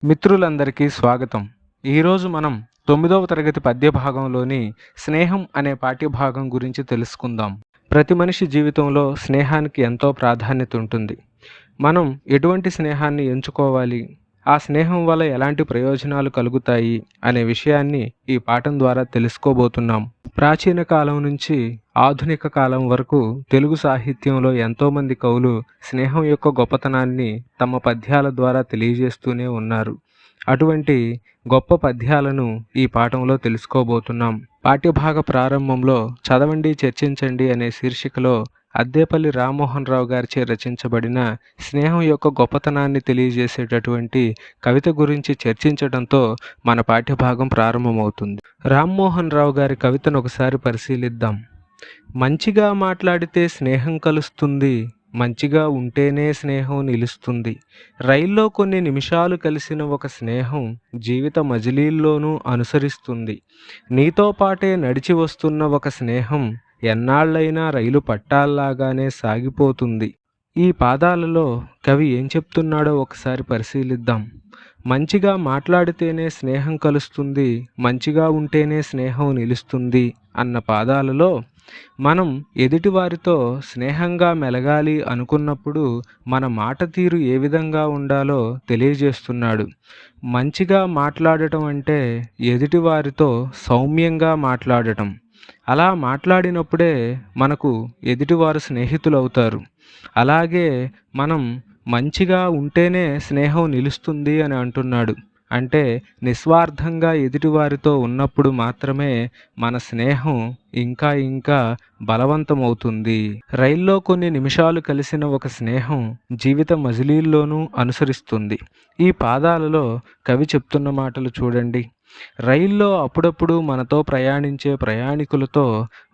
మిత్రులందరికీ స్వాగతం. ఈరోజు మనం 9వ తరగతి పద్య భాగంలోని స్నేహం అనే పాఠ్యభాగం గురించి తెలుసుకుందాం. ప్రతి మనిషి జీవితంలో స్నేహానికి ఎంతో ప్రాధాన్యత ఉంటుంది. మనం ఎటువంటి స్నేహాన్ని ఎంచుకోవాలి, ఆ స్నేహం వల్ల ఎలాంటి ప్రయోజనాలు కలుగుతాయి అనే విషయాన్ని ఈ పాఠం ద్వారా తెలుసుకోబోతున్నాం. ప్రాచీన కాలం నుంచి ఆధునిక కాలం వరకు తెలుగు సాహిత్యంలో ఎంతోమంది కవులు స్నేహం యొక్క గొప్పతనాన్ని తమ పద్యాల ద్వారా తెలియజేస్తూనే ఉన్నారు. అటువంటి గొప్ప పద్యాలను ఈ పాఠంలో తెలుసుకోబోతున్నాం. పాఠ్యభాగ ప్రారంభంలో చదవండి చర్చించండి అనే శీర్షికలో అద్దేపల్లి రామ్మోహన్ రావు గారిచే రచించబడిన స్నేహం యొక్క గొప్పతనాన్ని తెలియజేసేటటువంటి కవిత గురించి చర్చించడంతో మన పాఠ్యభాగం ప్రారంభమవుతుంది. రామ్మోహన్ రావు గారి కవితను ఒకసారి పరిశీలిద్దాం. మంచిగా మాట్లాడితే స్నేహం కలుస్తుంది, మంచిగా ఉంటేనే స్నేహం నిలుస్తుంది. రైల్లో కొన్ని నిమిషాలు కలిసిన ఒక స్నేహం జీవిత మజిలీల్లోనూ అనుసరిస్తుంది. నీతో పాటే నడిచి వస్తున్న ఒక స్నేహం ఎన్నాళ్ళైనా రైలు పట్టాల్లాగానే సాగిపోతుంది. ఈ పాదాలలో కవి ఏం చెప్తున్నాడో ఒకసారి పరిశీలిద్దాం. మంచిగా మాట్లాడితేనే స్నేహం కలుస్తుంది, మంచిగా ఉంటేనే స్నేహం నిలుస్తుంది అన్న పాదాలలో మనం ఎదుటివారితో స్నేహంగా మెలగాలి అనుకున్నప్పుడు మన మాట తీరు ఏ విధంగా ఉండాలో తెలియజేస్తున్నాడు. మంచిగా మాట్లాడటం అంటే ఎదుటివారితో సౌమ్యంగా మాట్లాడటం. అలా మాట్లాడినప్పుడే మనకు ఎదుటివారు స్నేహితులవుతారు. అలాగే మనం మంచిగా ఉంటేనే స్నేహం నిలుస్తుంది అని అంటున్నాడు. అంటే నిస్వార్థంగా ఎదుటివారితో ఉన్నప్పుడు మాత్రమే మన స్నేహం ఇంకా ఇంకా బలవంతమవుతుంది. రైల్లో కొన్ని నిమిషాలు కలిసిన ఒక స్నేహం జీవిత మజిలీల్లోనూ అనుసరిస్తుంది. ఈ పాదాలలో కవి చెప్తున్న మాటలు చూడండి. రైల్లో అప్పుడప్పుడు మనతో ప్రయాణించే ప్రయాణికులతో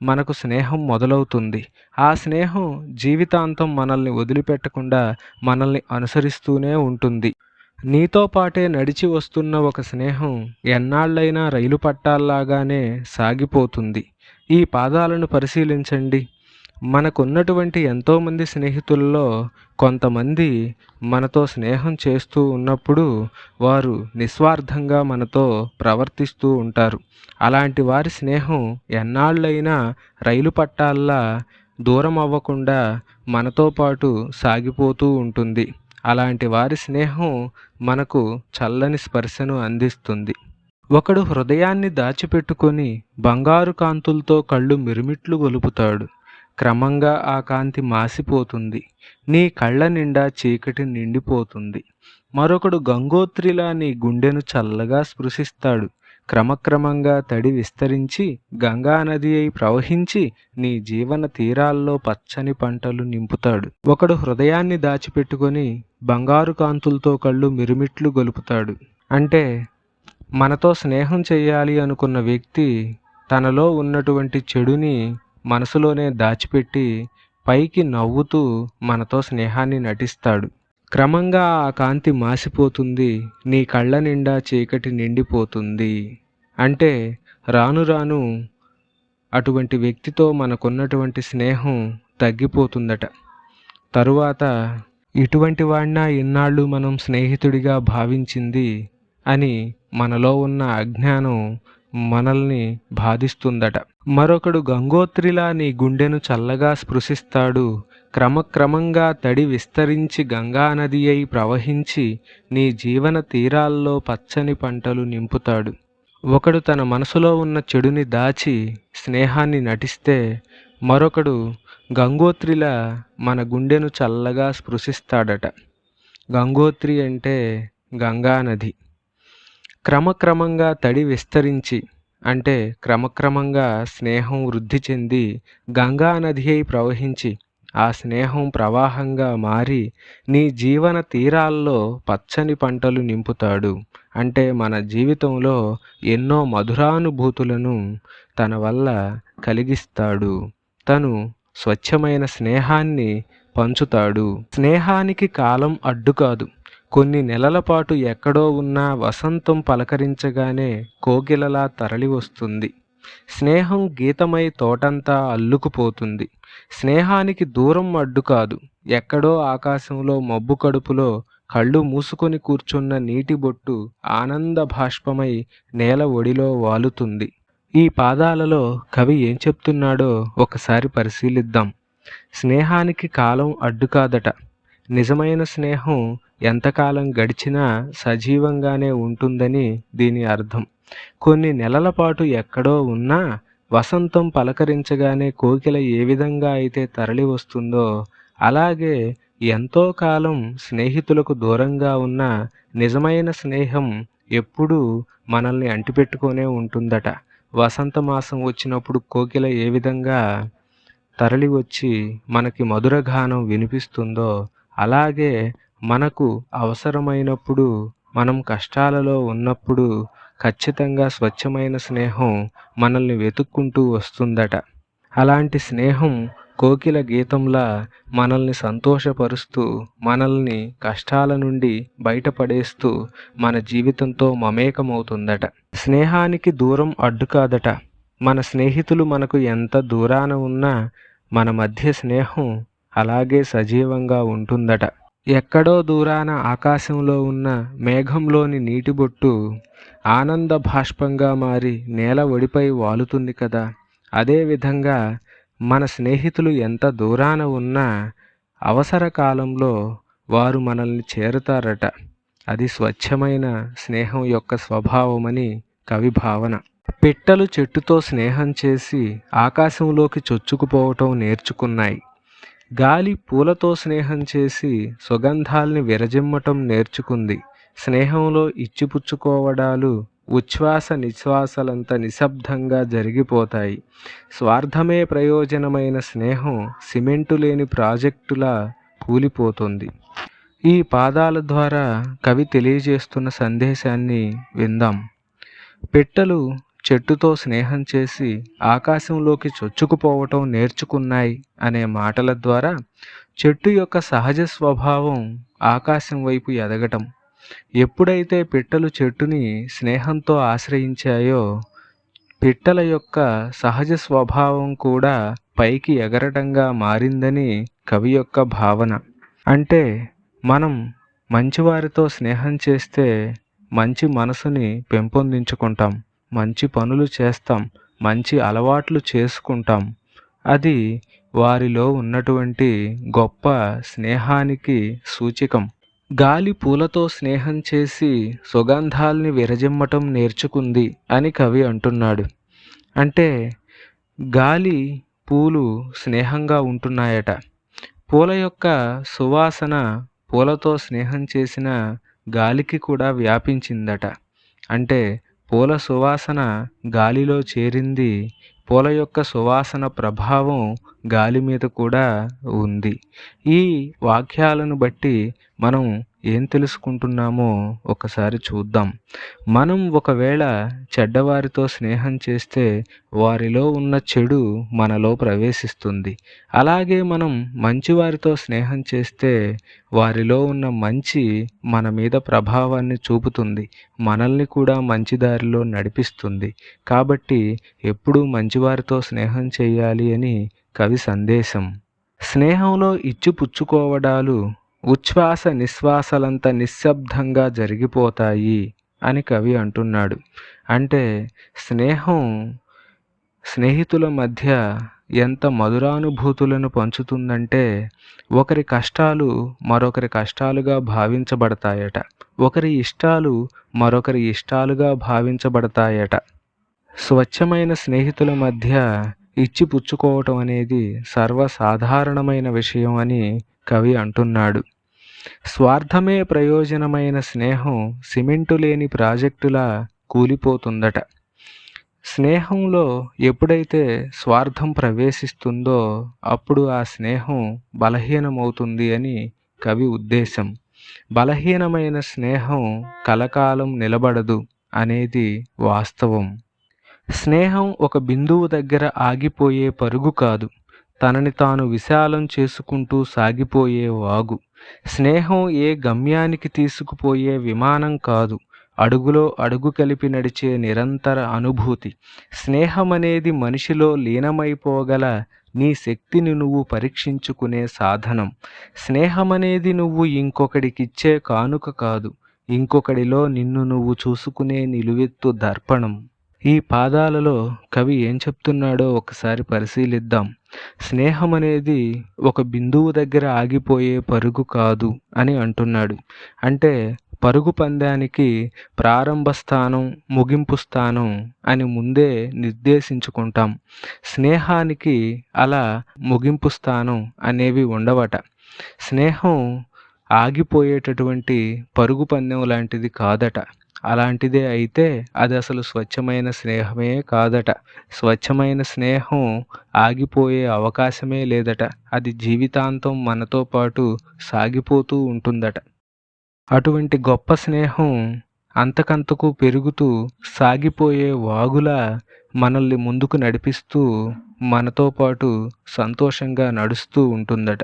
మనకు స్నేహం మొదలవుతుంది. ఆ స్నేహం జీవితాంతం మనల్ని వదిలిపెట్టకుండా మనల్ని అనుసరిస్తూనే ఉంటుంది. నీతో పాటే నడిచి వస్తున్న ఒక స్నేహం ఎన్నాళ్ళైనా రైలు పట్టాల్లాగానే సాగిపోతుంది. ఈ పాదాలను పరిశీలించండి. మనకున్నటువంటి ఎంతోమంది స్నేహితుల్లో కొంతమంది మనతో స్నేహం చేస్తూ ఉన్నప్పుడు వారు నిస్వార్థంగా మనతో ప్రవర్తిస్తూ ఉంటారు. అలాంటి వారి స్నేహం ఎన్నాళ్ళైనా రైలు పట్టాల్లా దూరం అవ్వకుండా మనతో పాటు సాగిపోతూ ఉంటుంది. అలాంటి వారి స్నేహం మనకు చల్లని స్పర్శను అందిస్తుంది. ఒకడు హృదయాన్ని దాచిపెట్టుకొని బంగారు కాంతులతో కళ్ళు మిరుమిట్లు గొలుపుతాడు. క్రమంగా ఆ కాంతి మాసిపోతుంది. నీ కళ్ళ నిండా చీకటి నిండిపోతుంది. మరొకడు గంగోత్రిలా నీ గుండెను చల్లగా స్పృశిస్తాడు. క్రమక్రమంగా తడి విస్తరించి గంగానది అయి ప్రవహించి నీ జీవన తీరాల్లో పచ్చని పంటలు నింపుతాడు. ఒకడు హృదయాన్ని దాచిపెట్టుకొని బంగారు కాంతులతో కళ్ళు మిరుమిట్లు గొలుపుతాడు. అంటే మనతో స్నేహం చేయాలి అనుకున్న వ్యక్తి తనలో ఉన్నటువంటి చెడుని మనసులోనే దాచిపెట్టి పైకి నవ్వుతూ మనతో స్నేహాన్ని నటిస్తాడు. క్రమంగా ఆ కాంతి మాసిపోతుంది, నీ కళ్ళ నిండా చీకటి నిండిపోతుంది. అంటే రాను రాను అటువంటి వ్యక్తితో మనకున్నటువంటి స్నేహం తగ్గిపోతుందట. తరువాత ఇటువంటి వాడినా ఇన్నాళ్ళు మనం స్నేహితుడిగా భావించింది అని మనలో ఉన్న అజ్ఞానం మనల్ని బాధిస్తుందట. మరొకడు గంగోత్రిలా నీ గుండెను చల్లగా స్పృశిస్తాడు. క్రమక్రమంగా తడి విస్తరించి గంగానది అయి ప్రవహించి నీ జీవన తీరాల్లో పచ్చని పంటలు నింపుతాడు. ఒకడు తన మనసులో ఉన్న చెడుని దాచి స్నేహాన్ని నటిస్తే మరొకడు గంగోత్రిలా మన గుండెను చల్లగా స్పృశిస్తాడట. గంగోత్రి అంటే గంగానది. క్రమక్రమంగా తడి విస్తరించి అంటే క్రమక్రమంగా స్నేహం వృద్ధి చెంది గంగానది అయి ప్రవహించి ఆ స్నేహం ప్రవాహంగా మారి నీ జీవన తీరాల్లో పచ్చని పంటలు నింపుతాడు. అంటే మన జీవితంలో ఎన్నో మధురానుభూతులను తన వల్ల కలిగిస్తాడు. తను స్వచ్ఛమైన స్నేహాన్ని పంచుతాడు. స్నేహానికి కాలం అడ్డు కాదు. కొన్ని నెలల పాటు ఎక్కడో ఉన్న వసంతం పలకరించగానే కోకిలలా తరలి వస్తుంది. స్నేహం గీతమై తోటంతా అల్లుకుపోతుంది. స్నేహానికి దూరం అడ్డు కాదు. ఎక్కడో ఆకాశంలో మబ్బు కడుపులో కళ్ళు మూసుకొని కూర్చున్న నీటి బొట్టు ఆనంద భాష్పమై నేల ఒడిలో వాలుతుంది. ఈ పాదాలలో కవి ఏం చెప్తున్నాడో ఒకసారి పరిశీలిద్దాం. స్నేహానికి కాలం అడ్డు కాదట. నిజమైన స్నేహం ఎంతకాలం గడిచినా సజీవంగానే ఉంటుందని దీని అర్థం. కొన్ని నెలల పాటు ఎక్కడో ఉన్నా వసంతం పలకరించగానే కోకిల ఏ విధంగా అయితే తరలి వస్తుందో, అలాగే ఎంతో కాలం స్నేహితులకు దూరంగా ఉన్న నిజమైన స్నేహం ఎప్పుడూ మనల్ని అంటిపెట్టుకొనే ఉంటుందట. వసంత మాసం వచ్చినప్పుడు కోకిల ఏ విధంగా తరలి వచ్చి మనకి మధురగానం వినిపిస్తుందో, అలాగే మనకు అవసరమైనప్పుడు, మనం కష్టాలలో ఉన్నప్పుడు ఖచ్చితంగా స్వచ్ఛమైన స్నేహం మనల్ని వెతుక్కుంటూ వస్తుందట. అలాంటి స్నేహం కోకిల గీతంలా మనల్ని సంతోషపరుస్తూ, మనల్ని కష్టాల నుండి బయటపడేస్తూ మన జీవితంతో మమేకమవుతుందట. స్నేహానికి దూరం అడ్డు కాదట. మన స్నేహితులు మనకు ఎంత దూరాన ఉన్నా మన మధ్య స్నేహం అలాగే సజీవంగా ఉంటుందట. ఎక్కడో దూరాన ఆకాశంలో ఉన్న మేఘంలోని నీటి బొట్టు ఆనంద భాష్పంగా మారి నేల ఒడిపై వాలుతుంది కదా. అదేవిధంగా మన స్నేహితులు ఎంత దూరాన ఉన్నా అవసర కాలంలో వారు మనల్ని చేరుతారట. అది స్వచ్ఛమైన స్నేహం యొక్క స్వభావమని కవి భావన. పిట్టలు చెట్టుతో స్నేహం చేసి ఆకాశంలోకి చొచ్చుకుపోవటం నేర్చుకున్నాయి. గాలి పూలతో స్నేహం చేసి సుగంధాల్ని విరజిమ్మటం నేర్చుకుంది. స్నేహంలో ఇచ్చిపుచ్చుకోవడాలు ఉచ్ఛ్వాస నిశ్వాసలంత నిశ్శబ్దంగా జరిగిపోతాయి. స్వార్థమే ప్రయోజనమైన స్నేహం సిమెంటు లేని ప్రాజెక్టులా కూలిపోతుంది. ఈ పాదాల ద్వారా కవి తెలియజేస్తున్న సందేశాన్ని విందాం. పిట్టలు చెట్టుతో స్నేహం చేసి ఆకాశంలోకి చొచ్చుకుపోవటం నేర్చుకున్నాయి అనే మాటల ద్వారా చెట్టు యొక్క సహజ స్వభావం ఆకాశం వైపు ఎదగటం. ఎప్పుడైతే పిట్టలు చెట్టుని స్నేహంతో ఆశ్రయించాయో, పిట్టల యొక్క సహజ స్వభావం కూడా పైకి ఎగరటంగా మారిందని కవి యొక్క భావన. అంటే మనం మంచివారితో స్నేహం చేస్తే మంచి మనసుని పెంపొందించుకుంటాం, మంచి పనులు చేస్తాం, మంచి అలవాట్లు చేసుకుంటాం. అది వారిలో ఉన్నటువంటి గొప్ప స్నేహానికి సూచికం. గాలి పూలతో స్నేహం చేసి సుగంధాల్ని విరజిమ్మటం నేర్చుకుంది అని కవి అంటున్నాడు. అంటే గాలి పూలు స్నేహంగా ఉంటున్నాయట. పూల యొక్క సువాసన పూలతో స్నేహం చేసిన గాలికి కూడా వ్యాపించిందట. అంటే పూల సువాసన గాలిలో చేరింది. పూల యొక్క సువాసన ప్రభావం గాలి మీద కూడా ఉంది. ఈ వాక్యాలను బట్టి మనం ఏం తెలుసుకుంటున్నామో ఒకసారి చూద్దాం. మనం ఒకవేళ చెడ్డవారితో స్నేహం చేస్తే వారిలో ఉన్న చెడు మనలో ప్రవేశిస్తుంది. అలాగే మనం మంచివారితో స్నేహం చేస్తే వారిలో ఉన్న మంచి మన మీద ప్రభావాన్ని చూపుతుంది, మనల్ని కూడా మంచి దారిలో నడిపిస్తుంది. కాబట్టి ఎప్పుడూ మంచివారితో స్నేహం చేయాలి అని కవి సందేశం. స్నేహంలో ఇచ్చిపుచ్చుకోవడాలు ఉచ్ఛ్వాస నిశ్వాసలంత నిశ్శబ్దంగా జరిగిపోతాయి అని కవి అంటున్నాడు. అంటే స్నేహం స్నేహితుల మధ్య ఎంత మధురానుభూతులను పంచుతుందంటే, ఒకరి కష్టాలు మరొకరి కష్టాలుగా భావించబడతాయట, ఒకరి ఇష్టాలు మరొకరి ఇష్టాలుగా భావించబడతాయట. స్వచ్ఛమైన స్నేహితుల మధ్య ఇచ్చిపుచ్చుకోవటం అనేది సర్వసాధారణమైన విషయం అని కవి అంటున్నాడు. స్వార్థమే ప్రయోజనమైన స్నేహం సిమెంటు లేని ప్రాజెక్టులా కూలిపోతుందట. స్నేహంలో ఎప్పుడైతే స్వార్థం ప్రవేశిస్తుందో అప్పుడు ఆ స్నేహం బలహీనమవుతుంది అని కవి ఉద్దేశం. బలహీనమైన స్నేహం కలకాలం నిలబడదు అనేది వాస్తవం. స్నేహం ఒక బిందువు దగ్గర ఆగిపోయే పరుగు కాదు, తనని తాను విశాలం చేసుకుంటూ సాగిపోయే వాగు. స్నేహం ఏ గమ్యానికి తీసుకుపోయే విమానం కాదు, అడుగులో అడుగు కలిపి నడిచే నిరంతర అనుభూతి. స్నేహం అనేది మనిషిలో లీనమైపోగల నీ శక్తిని నువ్వు పరీక్షించుకునే సాధనం. స్నేహం అనేది నువ్వు ఇంకొకడికిచ్చే కానుక కాదు, ఇంకొకడిలో నిన్ను నువ్వు చూసుకునే నిలువెత్తు దర్పణం. ఈ పాదాలలో కవి ఏం చెప్తున్నాడో ఒకసారి పరిశీలిద్దాం. స్నేహం అనేది ఒక బిందువు దగ్గర ఆగిపోయే పరుగు కాదు అని అంటున్నాడు. అంటే పరుగు పందానికి ప్రారంభ స్థానం, ముగింపు స్థానం అని ముందే నిర్దేశించుకుంటాం. స్నేహానికి అలా ముగింపు స్థానం అనేవి ఉండవట. స్నేహం ఆగిపోయేటటువంటి పరుగు పందెం లాంటిది కాదట. అలాంటిదే అయితే అది అసలు స్వచ్ఛమైన స్నేహమే కాదట. స్వచ్ఛమైన స్నేహం ఆగిపోయే అవకాశమే లేదట. అది జీవితాంతం మనతో పాటు సాగిపోతూ ఉంటుందట. అటువంటి గొప్ప స్నేహం అంతకంతకు పెరుగుతూ సాగిపోయే వాగులా మనల్ని ముందుకు నడిపిస్తూ మనతో పాటు సంతోషంగా నడుస్తూ ఉంటుందట.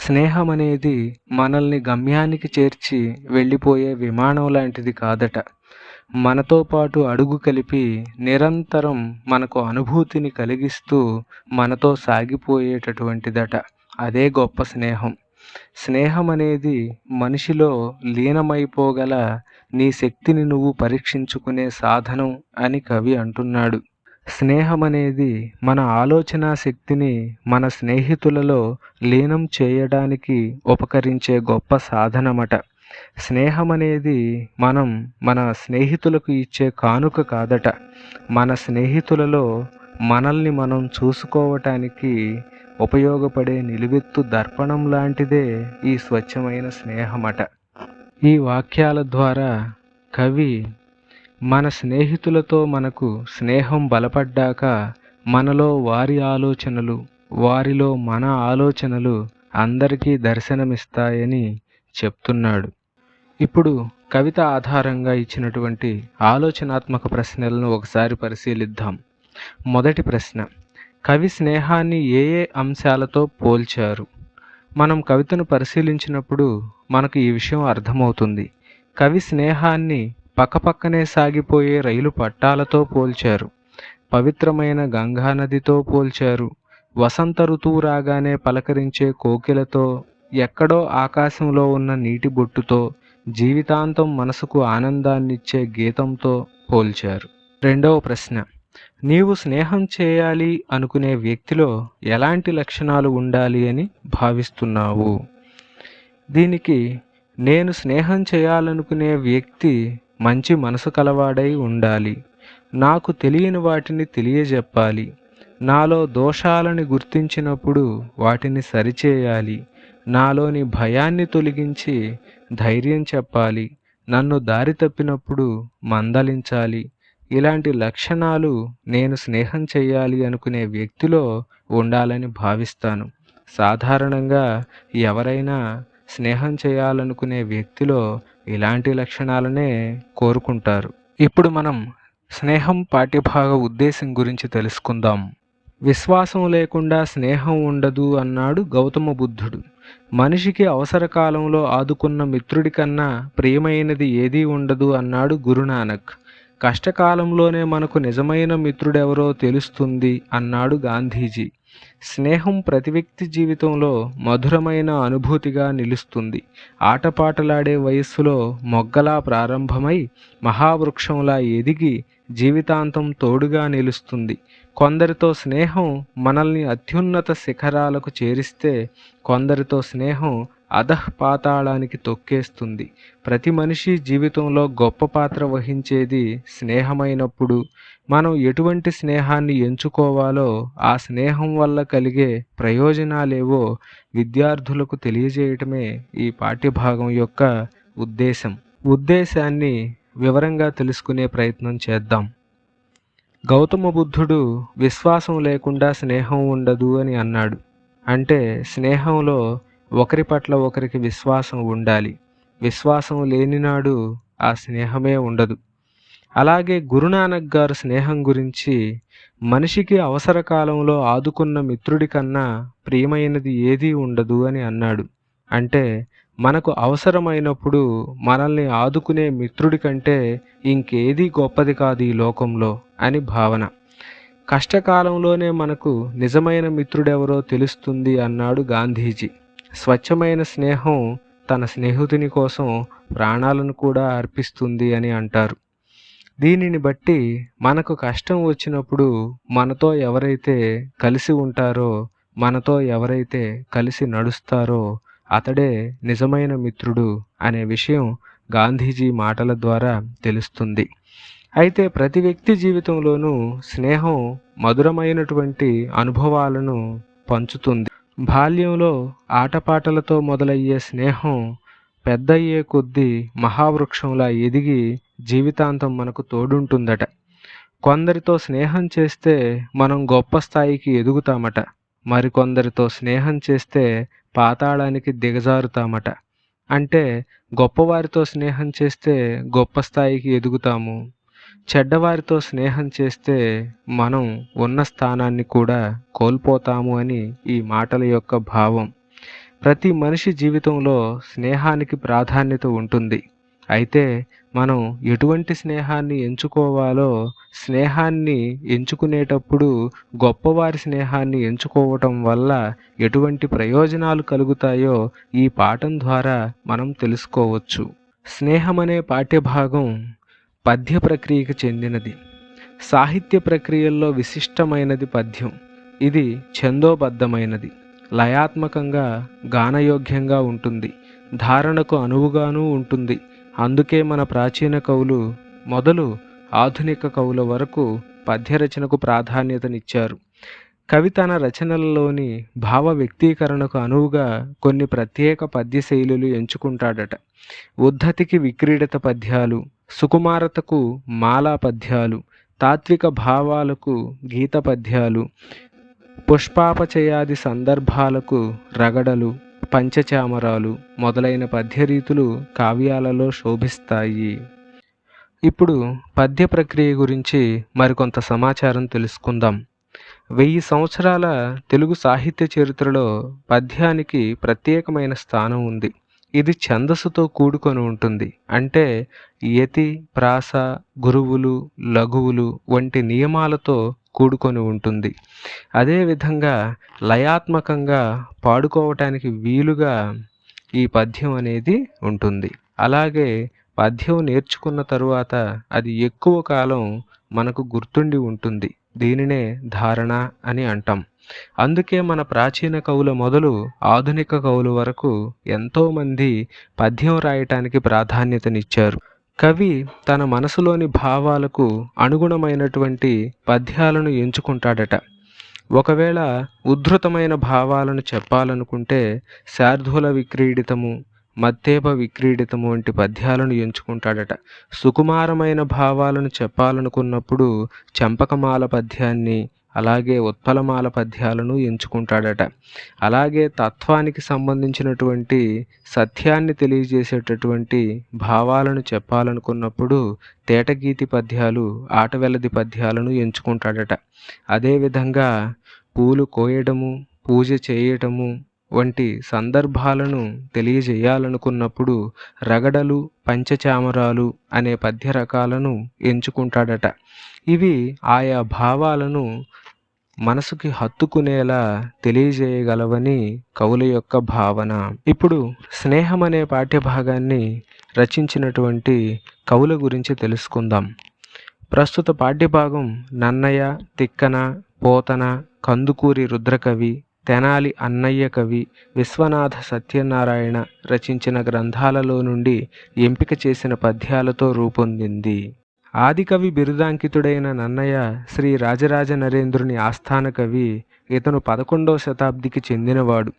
స్నేహం అనేది మనల్ని గమ్యానికి చేర్చి వెళ్ళిపోయే విమానం లాంటిది కాదట. మనతో పాటు అడుగు కలిపి నిరంతరం మనకు అనుభూతిని కలిగిస్తూ మనతో సాగిపోయేటటువంటిదట. అదే గొప్ప స్నేహం. స్నేహం అనేది మనిషిలో లీనమైపోగల నీ శక్తిని నువ్వు పరీక్షించుకునే సాధనం అని కవి అంటున్నాడు. స్నేహం అనేది మన ఆలోచనా శక్తిని మన స్నేహితులలో లీనం చేయడానికి ఉపకరించే గొప్ప సాధనమట. స్నేహం అనేది మనం మన స్నేహితులకు ఇచ్చే కానుక కాదట. మన స్నేహితులలో మనల్ని మనం చూసుకోవటానికి ఉపయోగపడే నిలువెత్తు దర్పణం లాంటిదే ఈ స్వచ్ఛమైన స్నేహమట. ఈ వాక్యాల ద్వారా కవి మన స్నేహితులతో మనకు స్నేహం బలపడ్డాక మనలో వారి ఆలోచనలు, వారిలో మన ఆలోచనలు అందరికీ దర్శనమిస్తాయని చెప్తున్నాడు. ఇప్పుడు కవిత ఆధారంగా ఇచ్చినటువంటి ఆలోచనాత్మక ప్రశ్నలను ఒకసారి పరిశీలిద్దాం. మొదటి ప్రశ్న, కవి స్నేహాన్ని ఏ ఏ అంశాలతో పోల్చారు? మనం కవితను పరిశీలించినప్పుడు మనకు ఈ విషయం అర్థమవుతుంది. కవి స్నేహాన్ని పక్కపక్కనే సాగిపోయే రైలు పట్టాలతో పోల్చారు, పవిత్రమైన గంగానదితో పోల్చారు, వసంత ఋతువు రాగానే పలకరించే కోకిలతో, ఎక్కడో ఆకాశంలో ఉన్న నీటి బొట్టుతో, జీవితాంతం మనసుకు ఆనందాన్నిచ్చే గీతంతో పోల్చారు. రెండవ ప్రశ్న, నీవు స్నేహం చేయాలి అనుకునే వ్యక్తిలో ఎలాంటి లక్షణాలు ఉండాలి అని భావిస్తున్నావు? దీనికి నేను స్నేహం చేయాలనుకునే వ్యక్తి మంచి మనసు కలవాడై ఉండాలి, నాకు తెలియని వాటిని తెలియజెప్పాలి, నాలో దోషాలని గుర్తించినప్పుడు వాటిని సరిచేయాలి, నాలోని భయాన్ని తొలగించి ధైర్యం చెప్పాలి, నన్ను దారి తప్పినప్పుడు మందలించాలి. ఇలాంటి లక్షణాలు నేను స్నేహం చేయాలి అనుకునే వ్యక్తిలో ఉండాలని భావిస్తాను. సాధారణంగా ఎవరైనా స్నేహం చేయాలనుకునే వ్యక్తిలో ఇలాంటి లక్షణాలనే కోరుకుంటారు. ఇప్పుడు మనం స్నేహం పాఠ్యభాగ ఉద్దేశం గురించి తెలుసుకుందాం. విశ్వాసం లేకుండా స్నేహం ఉండదు అన్నాడు గౌతమ బుద్ధుడు. మనిషికి అవసర కాలంలో ఆదుకున్న మిత్రుడి కన్నా ప్రియమైనది ఏదీ ఉండదు అన్నాడు గురునానక్. కష్టకాలంలోనే మనకు నిజమైన మిత్రుడెవరో తెలుస్తుంది అన్నాడు గాంధీజీ. స్నేహం ప్రతి వ్యక్తి జీవితంలో మధురమైన అనుభూతిగా నిలుస్తుంది. ఆటపాటలాడే వయస్సులో మొగ్గలా ప్రారంభమై మహావృక్షంలా ఎదిగి జీవితాంతం తోడుగా నిలుస్తుంది. కొందరితో స్నేహం మనల్ని అత్యున్నత శిఖరాలకు చేరిస్తే, కొందరితో స్నేహం అధఃపాతాళానికి తొక్కేస్తుంది. ప్రతి మనిషి జీవితంలో గొప్ప పాత్ర వహించేది స్నేహమైనప్పుడు మనం ఎటువంటి స్నేహాన్ని ఎంచుకోవాలో, ఆ స్నేహం వల్ల కలిగే ప్రయోజనాలేవో విద్యార్థులకు తెలియజేయటమే ఈ పాఠ్యభాగం యొక్క ఉద్దేశం. ఉద్దేశాన్ని వివరంగా తెలుసుకునే ప్రయత్నం చేద్దాం. గౌతమ బుద్ధుడు విశ్వాసం లేకుండా స్నేహం ఉండదు అని అన్నాడు. అంటే స్నేహంలో ఒకరి పట్ల ఒకరికి విశ్వాసం ఉండాలి. విశ్వాసం లేనినాడు ఆ స్నేహమే ఉండదు. అలాగే గురునానక్ గారు స్నేహం గురించి మనిషికి అవసర కాలంలో ఆదుకున్న మిత్రుడి కన్నా ప్రియమైనది ఏదీ ఉండదు అని అన్నాడు. అంటే మనకు అవసరమైనప్పుడు మనల్ని ఆదుకునే మిత్రుడి కంటే ఇంకేదీ గొప్పది కాదు ఈ లోకంలో అని భావన. కష్టకాలంలోనే మనకు నిజమైన మిత్రుడెవరో తెలుస్తుంది అన్నాడు గాంధీజీ. స్వచ్ఛమైన స్నేహం తన స్నేహితుని కోసం ప్రాణాలను కూడా అర్పిస్తుంది అని అంటారు. దీనిని బట్టి మనకు కష్టం వచ్చినప్పుడు మనతో ఎవరైతే కలిసి ఉంటారో, మనతో ఎవరైతే కలిసి నడుస్తారో అతడే నిజమైన మిత్రుడు అనే విషయం గాంధీజీ మాటల ద్వారా తెలుస్తుంది. అయితే ప్రతి వ్యక్తి జీవితంలోనూ స్నేహం మధురమైనటువంటి అనుభవాలను పంచుతుంది. బాల్యంలో ఆటపాటలతో మొదలయ్యే స్నేహం పెద్దయ్యే కొద్దీ మహావృక్షంలా ఎదిగి జీవితాంతం మనకు తోడుంటుందట. కొందరితో స్నేహం చేస్తే మనం గొప్ప స్థాయికి ఎదుగుతామట. మరికొందరితో స్నేహం చేస్తే పాతాళానికి దిగజారుతామట. అంటే గొప్పవారితో స్నేహం చేస్తే గొప్ప స్థాయికి ఎదుగుతాము, చెడ్డవారితో స్నేహం చేస్తే మనం ఉన్న స్థానాన్ని కూడా కోల్పోతాము అని ఈ మాటల యొక్క భావం. ప్రతి మనిషి జీవితంలో స్నేహానికి ప్రాధాన్యత ఉంటుంది. అయితే మనం ఎటువంటి స్నేహాన్ని ఎంచుకోవాలో, స్నేహాన్ని ఎంచుకునేటప్పుడు గొప్పవారి స్నేహాన్ని ఎంచుకోవటం వల్ల ఎటువంటి ప్రయోజనాలు కలుగుతాయో ఈ పాఠం ద్వారా మనం తెలుసుకోవచ్చు. స్నేహం అనే పాఠ్యభాగం పద్య ప్రక్రియకు చెందినది. సాహిత్య ప్రక్రియల్లో విశిష్టమైనది పద్యం. ఇది ఛందోబద్ధమైనది, లయాత్మకంగా గానయోగ్యంగా ఉంటుంది, ధారణకు అనువుగానూ ఉంటుంది. అందుకే మన ప్రాచీన కవులు మొదలు ఆధునిక కవుల వరకు పద్యరచనకు ప్రాధాన్యతనిచ్చారు. కవి తన రచనలలోని భావ వ్యక్తీకరణకు అనువుగా కొన్ని ప్రత్యేక పద్య శైలులు ఎంచుకుంటాడట. ఉద్ధతికి విక్రీడిత పద్యాలు, సుకుమారతకు మాలా పద్యాలు, తాత్విక భావాలకు గీత పద్యాలు, పుష్పాపచయాది సందర్భాలకు రగడలు, పంచచామరాలు మొదలైన పద్యరీతులు కావ్యాలలో శోభిస్తాయి. ఇప్పుడు పద్య ప్రక్రియ గురించి మరికొంత సమాచారం తెలుసుకుందాం. 1000 సంవత్సరాల తెలుగు సాహిత్య చరిత్రలో పద్యానికి ప్రత్యేకమైన స్థానం ఉంది. ఇది ఛందస్సుతో కూడుకొని ఉంటుంది. అంటే యతి, ప్రాస, గురువులు, లఘువులు వంటి నియమాలతో కూడుకొని ఉంటుంది. అదేవిధంగా లయాత్మకంగా పాడుకోవటానికి వీలుగా ఈ పద్యం అనేది ఉంటుంది. అలాగే పద్యం నేర్చుకున్న తరువాత అది ఎక్కువ కాలం మనకు గుర్తుండి ఉంటుంది. దీనినే ధారణ అని అంటాం. అందుకే మన ప్రాచీన కవుల మొదలు ఆధునిక కవుల వరకు ఎంతోమంది పద్యం రాయటానికి ప్రాధాన్యతనిచ్చారు. కవి తన మనసులోని భావాలకు అనుగుణమైనటువంటి పద్యాలను ఎంచుకుంటాడట. ఒకవేళ ఉద్ధృతమైన భావాలను చెప్పాలనుకుంటే శార్దూల విక్రీడితము, మత్తేప విక్రీడితము వంటి పద్యాలను ఎంచుకుంటాడట. సుకుమారమైన భావాలను చెప్పాలనుకున్నప్పుడు చంపకమాల పద్యాన్ని, అలాగే ఉత్పలమాల పద్యాలను ఎంచుకుంటాడట. అలాగే తత్వానికి సంబంధించినటువంటి సత్యాన్ని తెలియజేసేటటువంటి భావాలను చెప్పాలనుకున్నప్పుడు తేటగీతి పద్యాలు, ఆటవెల్లది పద్యాలను ఎంచుకుంటాడట. అదేవిధంగా పూలు కోయడము, పూజ చేయటము వంటి సందర్భాలను తెలియజేయాలనుకున్నప్పుడు రగడలు, పంచచామరాలు అనే పద్య రకాలను ఎంచుకుంటాడట. ఇవి ఆయా భావాలను మనసుకి హత్తుకునేలా తెలియజేయగలవని కవుల యొక్క భావన. ఇప్పుడు స్నేహం అనే పాఠ్యభాగాన్ని రచించినటువంటి కవుల గురించి తెలుసుకుందాం. ప్రస్తుత పాఠ్యభాగం నన్నయ, తిక్కన, పోతన, కందుకూరి రుద్రకవి, తెనాలి అన్నయ్య కవి, విశ్వనాథ సత్యనారాయణ రచించిన గ్రంథాలలో నుండి ఎంపిక చేసిన పద్యాలతో రూపొందింది. ఆదికవి బిరుదాంకితుడైన నన్నయ శ్రీ రాజరాజ నరేంద్రుని ఆస్థాన కవి. ఇతను 11వ శతాబ్దికి చెందినవాడు.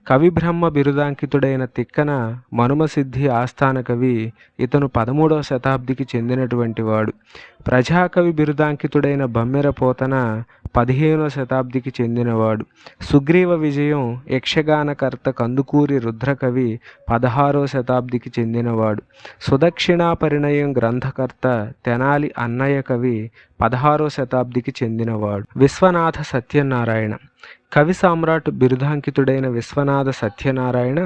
కవి బ్రహ్మ బిరుదాంకితుడైన తిక్కన మనుమసిద్ధి ఆస్థాన కవి. ఇతను 13వ శతాబ్దికి చెందినటువంటి వాడు. ప్రజాకవి బిరుదాంకితుడైన బమ్మెర పోతన 15వ శతాబ్దికి చెందినవాడు. సుగ్రీవ విజయం యక్షగానకర్త కందుకూరి రుద్రకవి 16వ శతాబ్దికి చెందినవాడు. సుదక్షిణా పరిణయం గ్రంథకర్త తెనాలి అన్నయ్య కవి 16వ శతాబ్దికి చెందినవాడు. విశ్వనాథ సత్యనారాయణ కవి సామ్రాట్ బిరుదాంకితుడైన విశ్వనాథ సత్యనారాయణ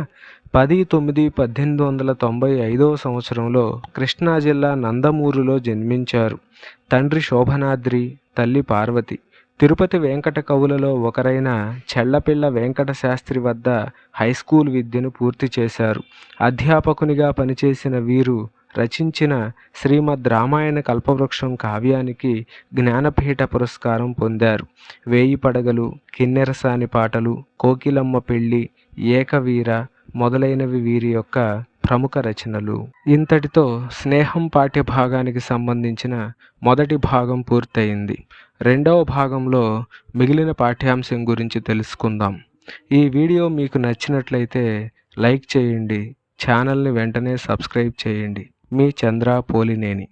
10/9/1895 సంవత్సరంలో కృష్ణా జిల్లా నందమూరులో జన్మించారు. తండ్రి శోభనాద్రి, తల్లి పార్వతి. తిరుపతి వెంకట కవులలో ఒకరైన చెళ్లపిళ్ల వెంకట శాస్త్రి వద్ద హైస్కూల్ విద్యను పూర్తి చేశారు. అధ్యాపకునిగా పనిచేసిన వీరు రచించిన శ్రీమద్ రామాయణ కల్పవృక్షం కావ్యానికి జ్ఞానపీఠ పురస్కారం పొందారు. వేయి పడగలు, కిన్నెరసాని పాటలు, కోకిలమ్మ పెళ్ళి, ఏకవీర మొదలైనవి వీరి యొక్క ప్రముఖ రచనలు. ఇంతటితో స్నేహం పాఠ్య భాగానికి సంబంధించిన మొదటి భాగం పూర్తయింది. రెండవ భాగంలో మిగిలిన పాఠ్యాంశం గురించి తెలుసుకుందాం. ఈ వీడియో మీకు నచ్చినట్లయితే లైక్ చేయండి. ఛానల్ని వెంటనే సబ్స్క్రైబ్ చేయండి. మీ చంద్ర పోలినేని.